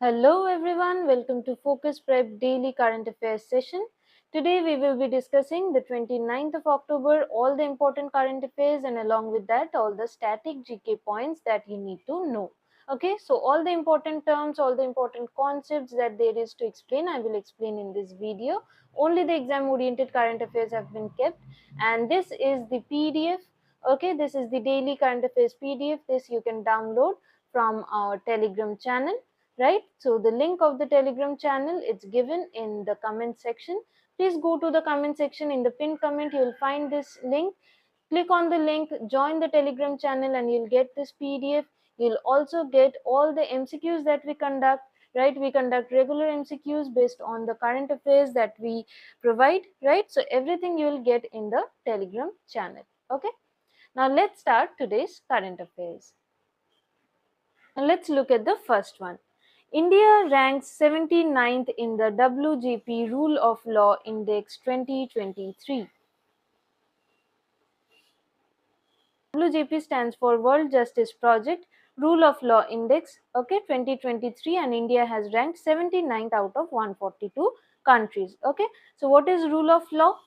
Hello everyone, welcome to Focus Prep Daily Current Affairs session. Today we will be discussing the 29th of October, all the important current affairs and along with that all the static GK points that you need to know. Okay, so all the important terms, all the important concepts that there is to explain, I will explain in this video. Only the exam oriented current affairs have been kept, and this is the PDF. Okay, this is the daily current affairs PDF. This you can download from our Telegram channel, right? So the link of the Telegram channel, it's given in the comment section. Please go to the comment section. In the pinned comment you will find this link. Click on the link, join the Telegram channel, and you'll get this PDF. You'll also get all the MCQs that we conduct, right? We conduct regular MCQs based on the current affairs that we provide, right? So everything you will get in the Telegram channel. Okay, now let's start today's current affairs. And let's look at the first one. India ranks 79th in the WGP Rule of Law Index 2023. WGP stands for World Justice Project Rule of Law Index, okay, 2023, and India has ranked 79th out of 142 countries. Okay, so what is rule of law?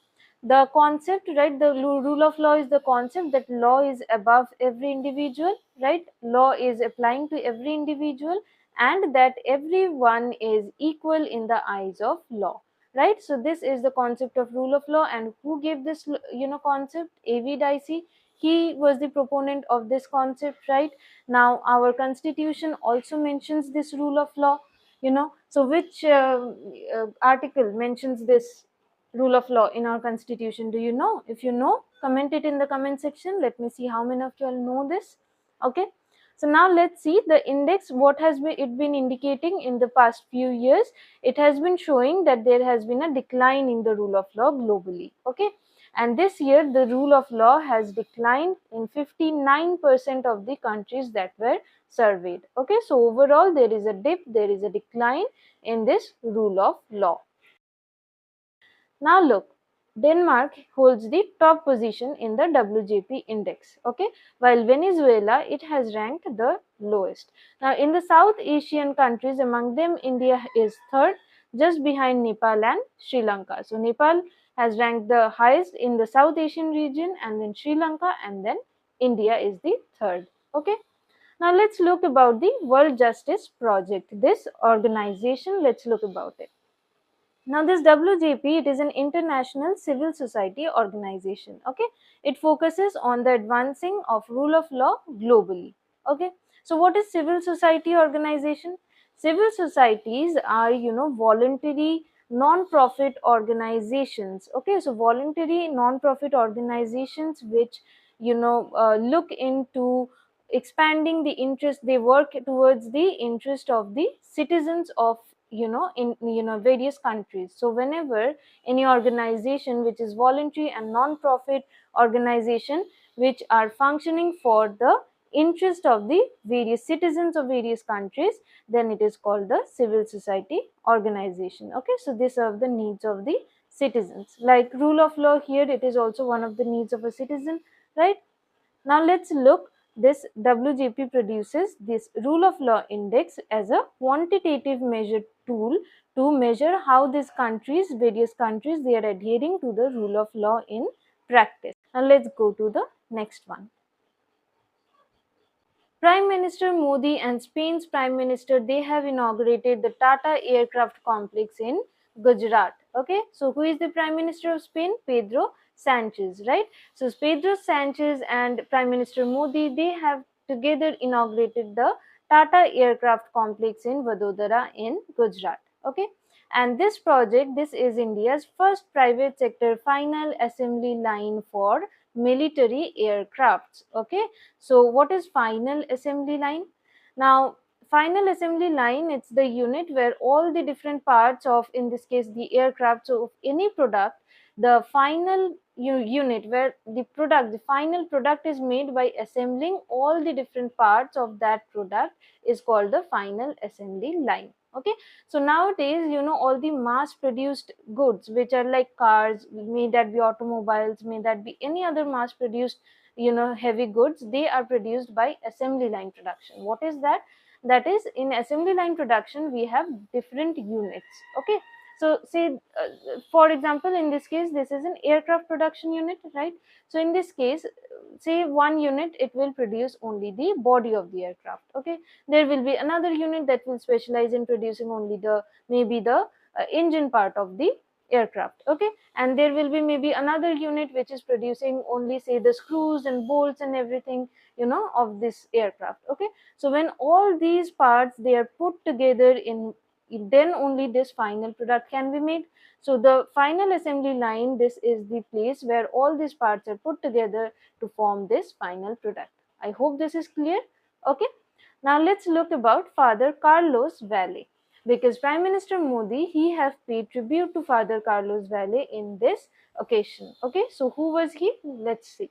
The concept, right? The rule of law is the concept that law is above every individual, right? Law is applying to every individual, and that everyone is equal in the eyes of law, right? So this is the concept of rule of law. And who gave this concept? A.V. Dicey. He was the proponent of this concept, right? Now our constitution also mentions this rule of law, so which article mentions this rule of law in our constitution? Do you know? If you know, comment it in the comment section. Let me see how many of you all know this. Okay, so now let's see the index. What has been indicating in the past few years? It has been showing that there has been a decline in the rule of law globally. Okay, and this year the rule of law has declined in 59% of the countries that were surveyed. Okay, so overall there is a dip, there is a decline in this rule of law. Now look, Denmark holds the top position in the WGP index, okay, while Venezuela, it has ranked the lowest. Now in the South Asian countries, among them India is third, just behind Nepal and Sri Lanka. So Nepal has ranked the highest in the South Asian region, and then Sri Lanka, and then India is the third. Okay, now let's look about the World Justice Project, this organization. Let's look about it. Now this WGP, it is an international civil society organization. Okay, it focuses on the advancing of rule of law globally. Okay, so what is civil society organization? Civil societies are voluntary non-profit organizations. Okay, so voluntary non-profit organizations which look into expanding the interest. They work towards the interest of the citizens of in various countries. So whenever any organization which is voluntary and non-profit organization which are functioning for the interest of the various citizens of various countries, then it is called the civil society organization. Okay, so they serve the needs of the citizens. Like rule of law, here it is also one of the needs of a citizen, right? Now let's look. This WGP produces this rule of law index as a quantitative measure tool to measure how these countries, various countries, they are adhering to the rule of law in practice. Now let's go to the next one. Prime Minister Modi and Spain's Prime Minister, they have inaugurated the Tata Aircraft Complex in Gujarat. Okay, so who is the Prime Minister of Spain? Pedro Sanchez, right? So Pedro Sanchez and Prime Minister Modi, they have together inaugurated the Tata Aircraft Complex in Vadodara in Gujarat. Okay, and this project, this is India's first private sector final assembly line for military aircrafts. Okay, so what is final assembly line? Now final assembly line, it's the unit where all the different parts of, in this case, the aircraft, so of any product, the final unit where the final product is made by assembling all the different parts of that product is called the final assembly line. Okay, so nowadays all the mass produced goods which are like cars, may that be automobiles, may that be any other mass produced heavy goods, they are produced by assembly line production. What is that? That is, in assembly line production we have different units. Okay, so say for example, in this case this is an aircraft production unit, right? So in this case, say one unit, it will produce only the body of the aircraft. Okay, there will be another unit that will specialize in producing only the maybe the engine part of the aircraft. Okay, and there will be maybe another unit which is producing only, say, the screws and bolts and everything, of this aircraft. Okay, so when all these parts they are put together in, then only this final product can be made. So the final assembly line, this is the place where all these parts are put together to form this final product. I hope this is clear. Okay, now let's look about Father Carlos Valle, because Prime Minister Modi, he have paid tribute to Father Carlos Valle in this occasion. Okay, so who was he? Let's see.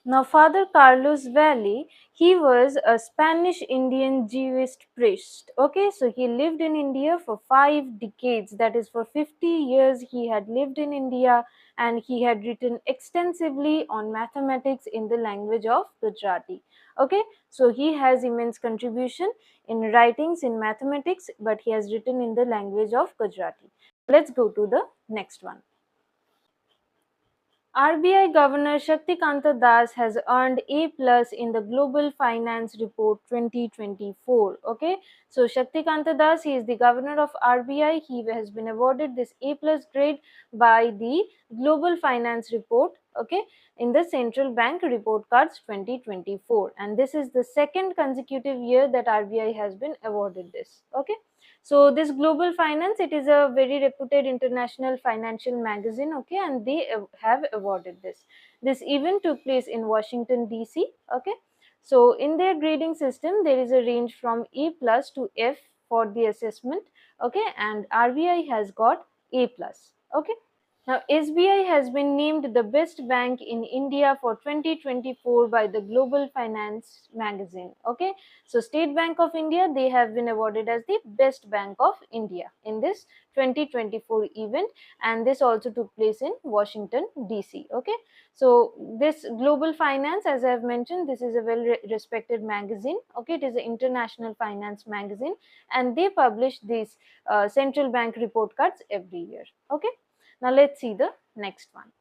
Now, Father Carlos Valle, he was a Spanish Indian Jewish priest. Okay, so he lived in India for 5 decades, that is, for 50 years he had lived in India, and he had written extensively on mathematics in the language of Gujarati. Okay, so he has immense contribution in writings in mathematics, but he has written in the language of Gujarati. Let's go to the next one. RBI Governor Shaktikanta Das has earned A plus in the Global Finance Report 2024. Okay, so Shaktikanta Das, he is the governor of RBI. He has been awarded this A plus grade by the Global Finance Report. Okay, in the Central Bank Report Cards 2024, and this is the second consecutive year that RBI has been awarded this. Okay. So this Global Finance, it is a very reputed international financial magazine. Okay, and they have awarded this. This event took place in Washington DC. Okay, so in their grading system there is a range from A plus to F for the assessment. Okay, and RBI has got A plus. Okay, now SBI has been named the best bank in India for 2024 by the Global Finance magazine. Okay, so State Bank of India, they have been awarded as the best bank of India in this 2024 event, and this also took place in Washington DC. Okay, so this Global Finance, as I have mentioned, this is a well respected magazine. Okay, it is an international finance magazine, and they publish these central bank report cards every year. Okay, now let's see the next one.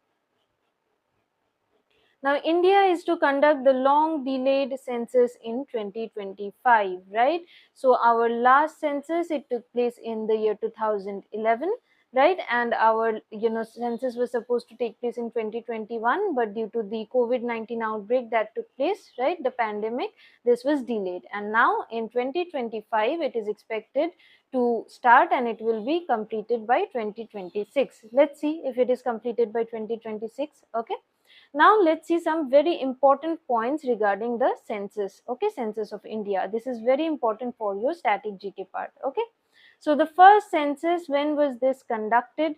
Now, India is to conduct the long delayed census in 2025, right? So, our last census, it took place in the year 2011, right? And our, census was supposed to take place in 2021, but due to the COVID-19 outbreak that took place, right, the pandemic, this was delayed. And now in 2025, it is expected to start, and it will be completed by 2026. Let's see if it is completed by 2026. Okay. Now let's see some very important points regarding the census. Okay, census of India. This is very important for your static GK part. Okay, so the first census, when was this conducted?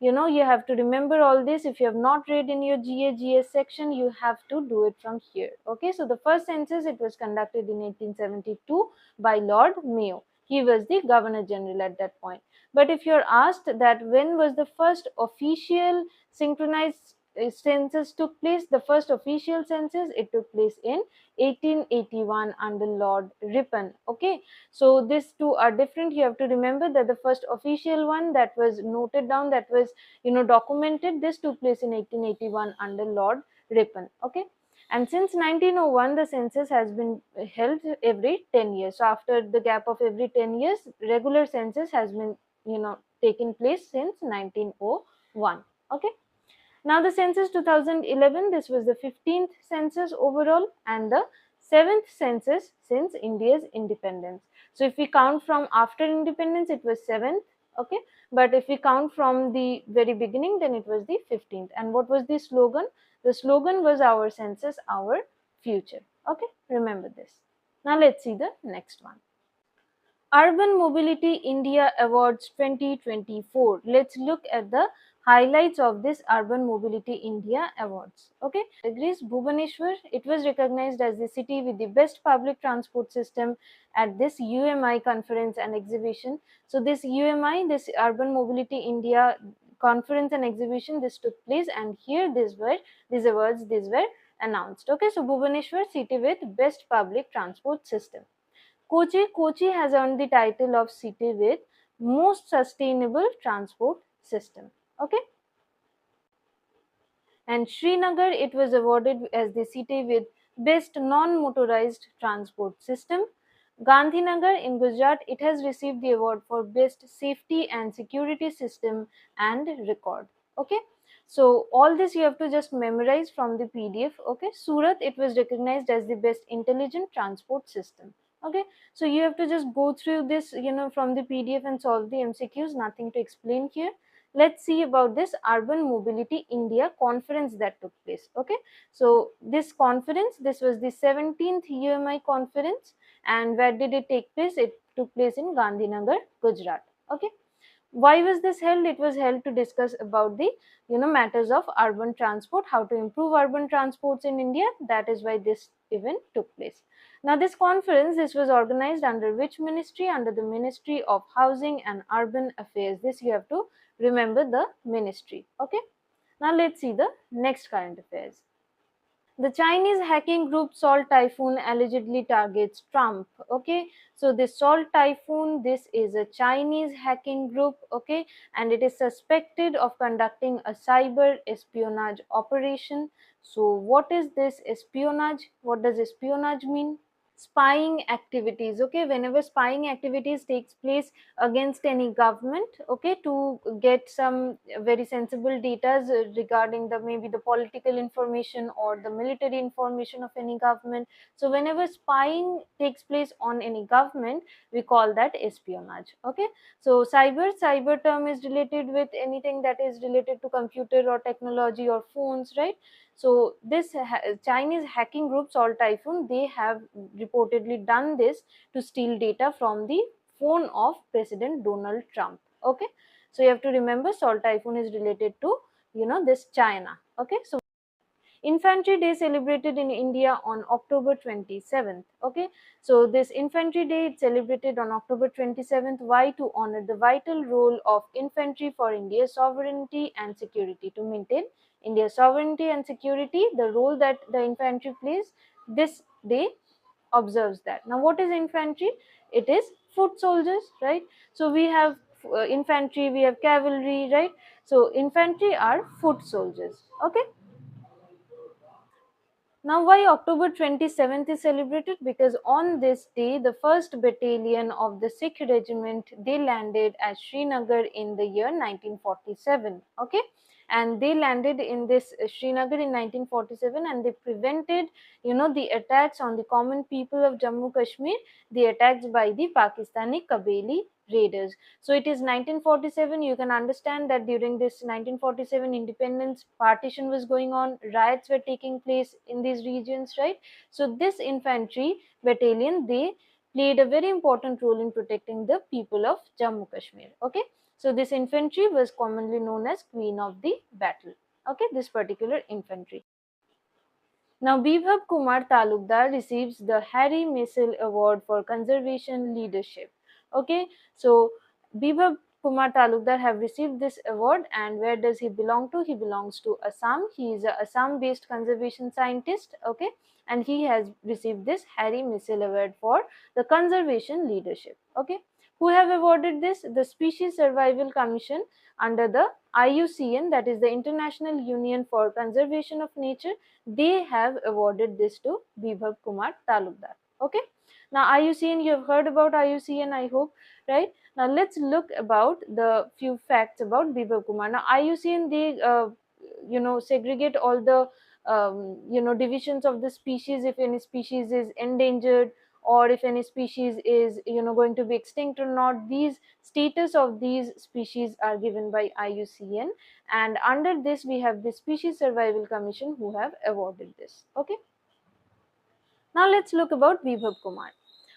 You have to remember all this. If you have not read in your GS section, you have to do it from here. Okay, so the first census, it was conducted in 1872 by Lord Mayo. He was the Governor General at that point. But if you're asked that when was the first official synchronized census took place, the first official census, it took place in 1881 under Lord Ripon. Okay, so these two are different. You have to remember that the first official one that was noted down, that was documented, this took place in 1881 under Lord Ripon. Okay, and since 1901 the census has been held every 10 years. So after the gap of every 10 years, regular census has been taken place since 1901. Okay, now the census 2011, this was the 15th census overall and the 7th census since India's independence. So if we count from after independence, it was 7th, okay, but if we count from the very beginning, then it was the 15th. And what was the slogan? The slogan was our census, our future. Okay, remember this. Now let's see the next one. Urban Mobility India Awards 2024. Let's look at the highlights of this Urban Mobility India Awards. Okay, categories. Bhubaneswar, it was recognized as the city with the best public transport system at this UMI conference and exhibition. So this UMI, this Urban Mobility India conference and exhibition, this took place, and here these awards were announced. Okay, so Bhubaneswar, city with best public transport system. Kochi has earned the title of city with most sustainable transport system. Okay. And Srinagar, it was awarded as the city with best non-motorized transport system. Gandhinagar in Gujarat, it has received the award for best safety and security system and record. Okay. So all this you have to just memorize from the PDF. Okay. Surat, it was recognized as the best intelligent transport system. Okay. So you have to just go through this, from the PDF and solve the MCQs. Nothing to explain here. Let's see about this Urban Mobility India conference that took place. Okay. So this conference, this was the 17th UMI conference. And where did it take place? It took place in Gandhinagar, Gujarat. Okay. Why was this held? It was held to discuss about the matters of urban transport, how to improve urban transports in India. That is why this event took place. Now this conference, this was organized under which ministry? Under the Ministry of Housing and Urban Affairs. This you have to remember, the ministry. Okay. Now let's see the next current affairs. The Chinese hacking group Salt Typhoon allegedly targets Trump. Okay, so this Salt Typhoon, this is a Chinese hacking group. Okay, and it is suspected of conducting a cyber espionage operation. So what is this espionage? What does espionage mean? Spying activities. Okay, whenever spying activities takes place against any government, okay, to get some very sensible data regarding the maybe the political information or the military information of any government. So whenever spying takes place on any government, we call that espionage. Okay, so cyber term is related with anything that is related to computer or technology or phones, right? So this Chinese hacking group Salt Typhoon, they have reportedly done this to steal data from the phone of President Donald Trump. Okay, so you have to remember Salt Typhoon is related to this China. Okay, so Infantry Day celebrated in India on October 27th. Okay, so this Infantry Day is celebrated on October 27th. Why? To honor the vital role of infantry for India's sovereignty and security. To maintain India's sovereignty and security, the role that the infantry plays, this day observes that. Now, what is infantry? It is foot soldiers, right? So we have infantry, we have cavalry, right? So infantry are foot soldiers. Okay. Now, why October 27th is celebrated? Because on this day, the 1st Battalion of the Sikh Regiment, they landed at Srinagar in the year 1947. Okay, and they landed in this Srinagar in 1947, and they prevented, the attacks on the common people of Jammu Kashmir, the attacks by the Pakistani Kabeli raiders. So it is 1947. You can understand that during this 1947 independence, partition was going on, riots were taking place in these regions, right? So this infantry battalion, they played a very important role in protecting the people of Jammu Kashmir. Okay, so this infantry was commonly known as Queen of the Battle. Okay, this particular infantry. Now, Bibhab Kumar Talukdar receives the Harry Maisel Award for Conservation Leadership. Okay, so Bibhab Kumar Talukdar have received this award, and where does he belong to? He belongs to Assam. He is a Assam-based conservation scientist. Okay, and he has received this Harry Maisel Award for the conservation leadership. Okay, who have awarded this? The Species Survival Commission under the IUCN, that is the International Union for Conservation of Nature. They have awarded this to Bibhab Kumar Talukdar. Okay. Now IUCN, you have heard about IUCN, I hope, right? Now let's look about the few facts about Bibhab Kumar. Now IUCN, they segregate all the divisions of the species. If any species is endangered, or if any species is going to be extinct or not, these status of these species are given by IUCN, and under this we have the Species Survival Commission who have awarded this. Okay, now let's look about Bibhab Kumar.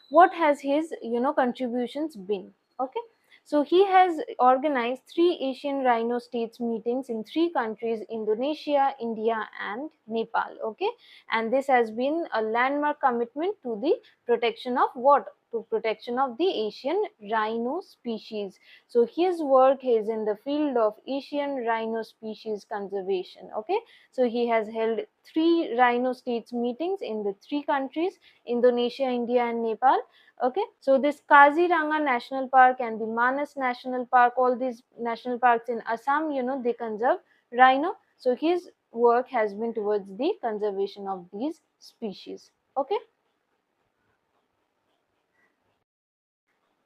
What has his contributions been? Okay, so he has organized 3 Asian Rhino States meetings in 3 countries: Indonesia, India and Nepal. Okay, and this has been a landmark commitment to the protection of what? to protection of the Asian rhino species. So his work is in the field of Asian rhino species conservation. Okay, so he has held 3 rhino states meetings in the 3 countries, Indonesia, India and Nepal. Okay, so this Kaziranga National Park and the Manas National Park, all these national parks in Assam, they conserve rhino. So his work has been towards the conservation of these species. Okay,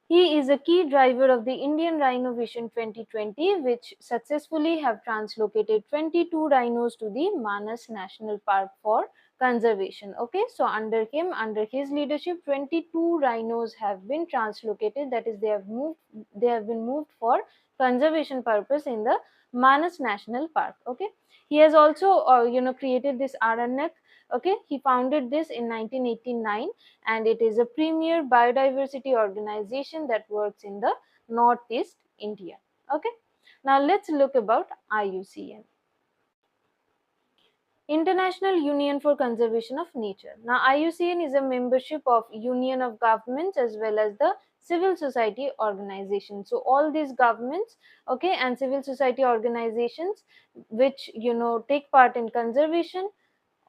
he is a key driver of the Indian Rhino Vision 2020, which successfully have translocated 22 rhinos to the Manas National Park for conservation. Okay, so under his leadership, 22 rhinos have been translocated. That is, they have been moved for conservation purpose in the Manas National Park. Okay, he has also created this Aranak. Okay, he founded this in 1989, and it is a premier biodiversity organization that works in the northeast India. Okay, now let's look about IUCN, International Union for Conservation of Nature. Now IUCN is a membership of Union of Governments as well as the civil society organizations. So all these governments, okay, and civil society organizations which take part in conservation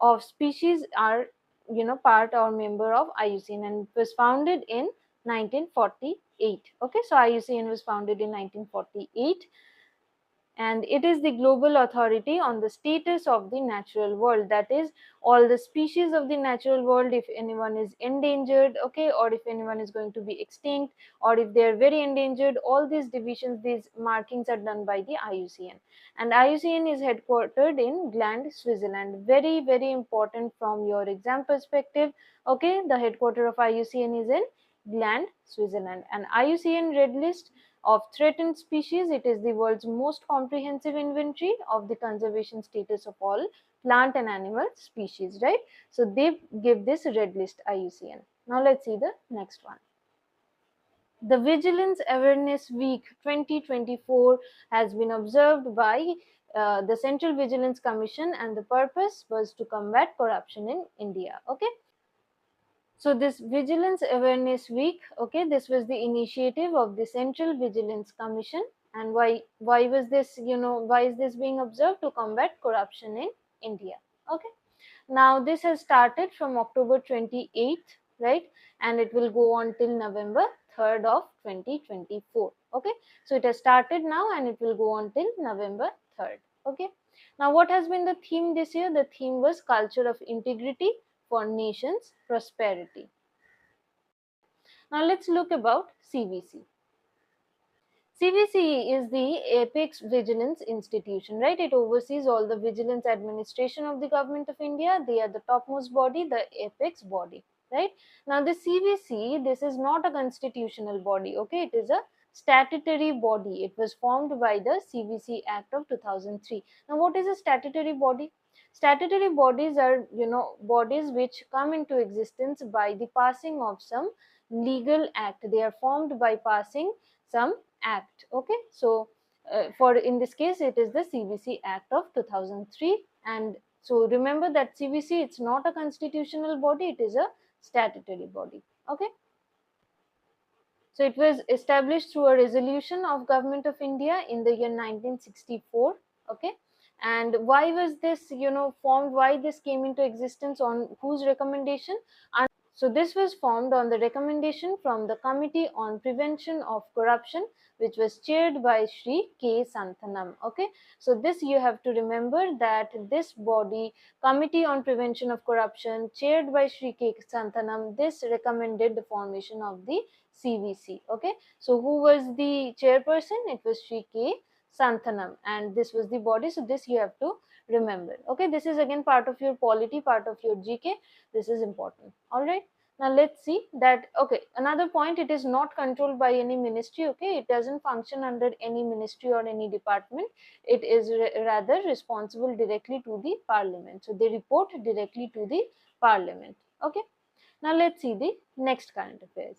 of species are part or member of IUCN, and it was founded in 1948. Okay, so IUCN was founded in 1948, and it is the global authority on the status of the natural world. That is, all the species of the natural world, if anyone is endangered, okay, or if anyone is going to be extinct, or if they are very endangered, all these divisions, these markings are done by the IUCN. And IUCN is headquartered in Gland, Switzerland. Very, very important from your exam perspective. Okay, the headquarter of IUCN is in Gland, Switzerland. And IUCN Red List of threatened species, it is the world's most comprehensive inventory of the conservation status of all plant and animal species, right? So they give this red list, IUCN. Now let's see the next one. The Vigilance Awareness Week 2024 has been observed by the Central Vigilance Commission, and the purpose was to combat corruption in India. Okay, so this Vigilance Awareness Week, okay, this was the initiative of the Central Vigilance Commission. And why was this, why is this being observed? To combat corruption in India. Okay, now this has started from October 28th, right, and it will go on till November 3rd of 2024. Okay, so it has started now and it will go on till November 3rd. Okay, now what has been the theme this year? The theme was culture of integrity for nation's prosperity. Now let's look about CVC. CVC is the apex vigilance institution, right? It oversees all the vigilance administration of the government of India. They are the topmost body, the apex body, right? Now the CVC, this is not a constitutional body, okay? It is a statutory body. It was formed by the CVC Act of 2003. Now what is a statutory body? Statutory bodies are, bodies which come into existence by the passing of some legal act. They are formed by passing some act. Okay, so for in this case it is the CVC Act of 2003, and so remember that CVC, it's not a constitutional body, it is a statutory body. Okay, so it was established through a resolution of Government of India in the year 1964. Okay, and why was this formed? Why this came into existence? On whose recommendation? So this was formed on the recommendation from the Committee on Prevention of Corruption, which was chaired by Shri K. Santhanam. Okay, so this you have to remember that this body, Committee on Prevention of Corruption, chaired by Shri K. Santhanam, this recommended the formation of the CVC. Okay, so who was the chairperson? It was Shri K. Santhanam, and this was the body. So this you have to remember. Okay, this is again part of your polity, part of your GK. This is important. All right, now let's see that. Okay, another point, it is not controlled by any ministry. Okay, it doesn't function under any ministry or any department. It is rather responsible directly to the parliament. So they report directly to the parliament. Okay, now let's see the next current affairs.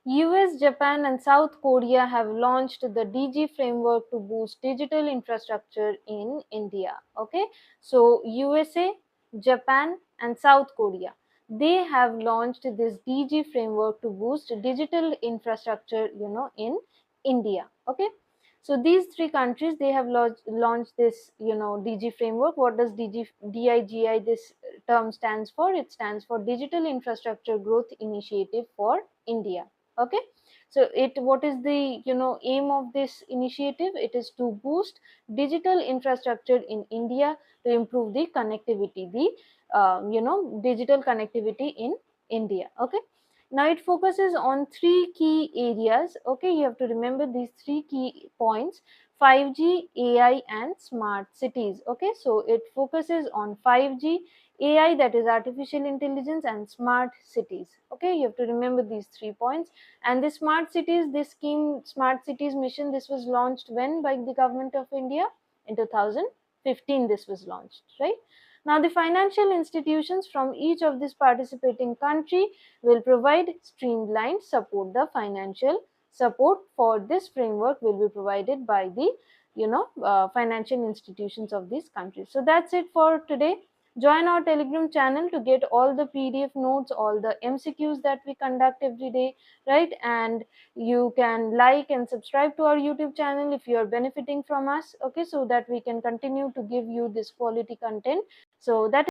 US, Japan, and South Korea have launched the DG framework to boost digital infrastructure in India. Okay, so USA, Japan, and South Korea, they have launched this DG framework to boost digital infrastructure, in India. Okay, so these three countries, they have launched this, DG framework. What does DIGI, this term stands for? It stands for Digital Infrastructure Growth Initiative for India. Okay, so what is the, aim of this initiative? It is to boost digital infrastructure in India, to improve the connectivity, the digital connectivity in India. Okay, now it focuses on three key areas. Okay, you have to remember these three key points: 5G, AI, and smart cities. Okay, so it focuses on 5G, AI, that is artificial intelligence, and smart cities. Okay, you have to remember these 3 points. And the smart cities, this scheme, smart cities mission, this was launched when by the government of India? In 2015 this was launched, right? Now the financial institutions from each of this participating country will provide streamlined support. The financial support for this framework will be provided by the, financial institutions of these countries. So that's it for today. Join our Telegram channel to get all the PDF notes, all the MCQs that we conduct every day, right? And you can like and subscribe to our YouTube channel if you are benefiting from us, okay, so that we can continue to give you this quality content. So that